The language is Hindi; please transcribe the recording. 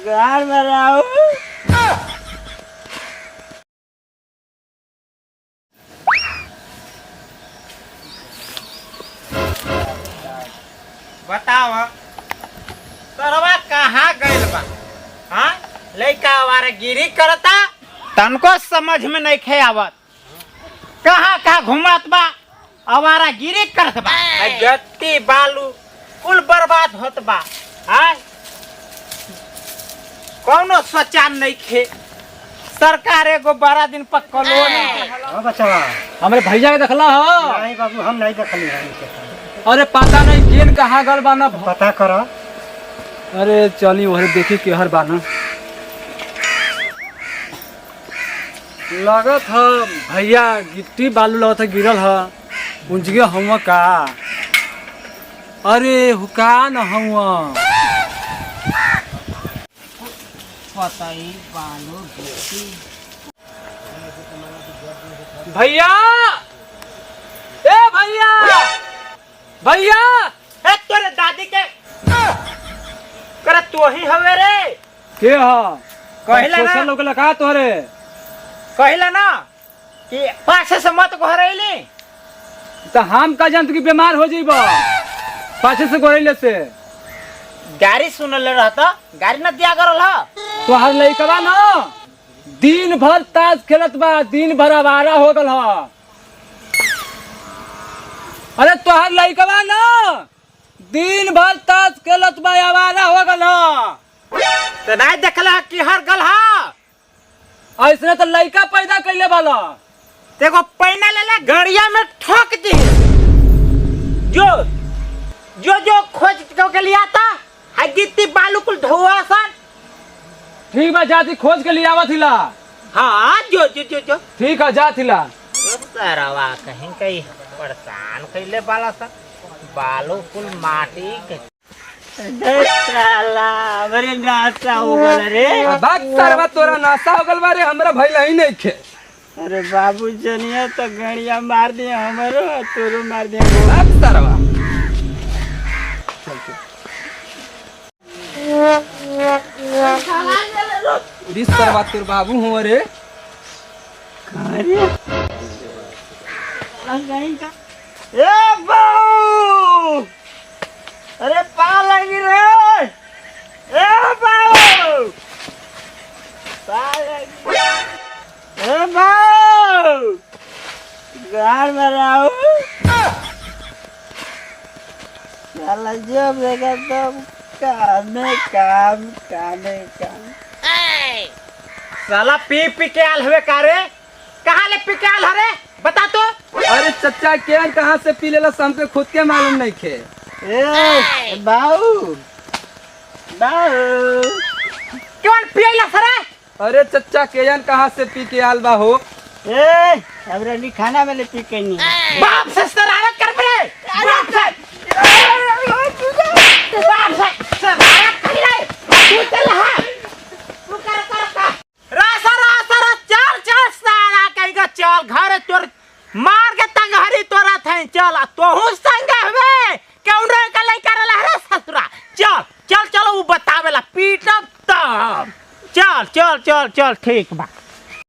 घर में रहू। बताओ सरवा कहाँ गइल बा? हाँ लइका आवारा गिरी करता तनको समझ में नहीं खे आवत। कहाँ घुमत बा, आवारा गिरी करत बा, गत्ती बालू कुल बर्बाद होत बा। हाँ कौनो सोचान नहीं खे। सरकार एगो 12 दिन पर कॉलोनी। हाँ बच्चा हमारे भैया के देखला हो? नहीं बाबू हम नहीं देखली है। अरे पता नहीं केन कहाँ गल बाना, पता करो। अरे चली वही देखी केहर बाना। लगत है भैया गिट्टी बालू लगत है गिरल है उंजगे हम का। अरे हुका न हम पताई बालू गिट्टी। भैया ए भैया भैया ए तोरे दादी के करे तू ही हवे रे। के हा कहिला ना। सोशल लोग लगा तोरे कहिला ना कि पाछे से मत घरैली। तो हम का जानत कि बीमार हो जाइबा पाछे से गोरैले से। गाड़ी सुनले रहता, गाड़ी न दिया करल ह। तो हर लइकवा ना दिन भर ताश खेलत बा, दिन भर आवारा हो गल ह। अरे तोहर लइकवा ना दिन भर ताश खेलत बा, आवारा हो गल ह। तो नहीं देखला कि हर गल हा। ऐसने तो लइका पैदा कैले वाला। देखो पैना ले ले गड़िया में ठोक दी। जो जो जो खोज के लिए आता है गिट्टी बालू कुल धोआ सन। ठीक बा जाती खोज के लिए आवत हिला। हाँ जो जो जो जो ठीक है जात हिला। सरवा कहीं कहीं परेशान कैले वाला सन बालू कुल माटी के। साला बड़ी नाचा हो गल रे। बात सरवा तोरा नासा हो गल बारे हमरा भइल ही नहीं खे। अरे बाबू जनिया तो गड़िया मार दिए हमारो, तोरो मार दिए। बात सरवा दिस सरवा तोर बाबू हो रे। ए बाबू अरे पा लगी रे। ए बाबू ए बाबू घर में रहू। साला जब देखा तब काम। साला पी पी के आल हुए का रे? कहाँ ले पी के आल हरे बता तो। अरे चचा केन कहाँ से पी लेला हमके खुद के मालूम नहीं खे। ए बाबू कौन पियला सरे? अरे चचा केन कहाँ से पी के आल बा हो? ए हमरा नी खाना में ले पी के नहीं। बाप से शरारत कर बे। बाप से शरारत कर रे। तू चल हा तू कर रा चल साला कहीं चल घर तोर मार के तंगहरी तोरा थे। चल तोहू संग हवे क्यों रे कलै करला रे ससुरा। चल चल चलो वो बतावेला पीटब तब। चल चल चल चल ठीक बा।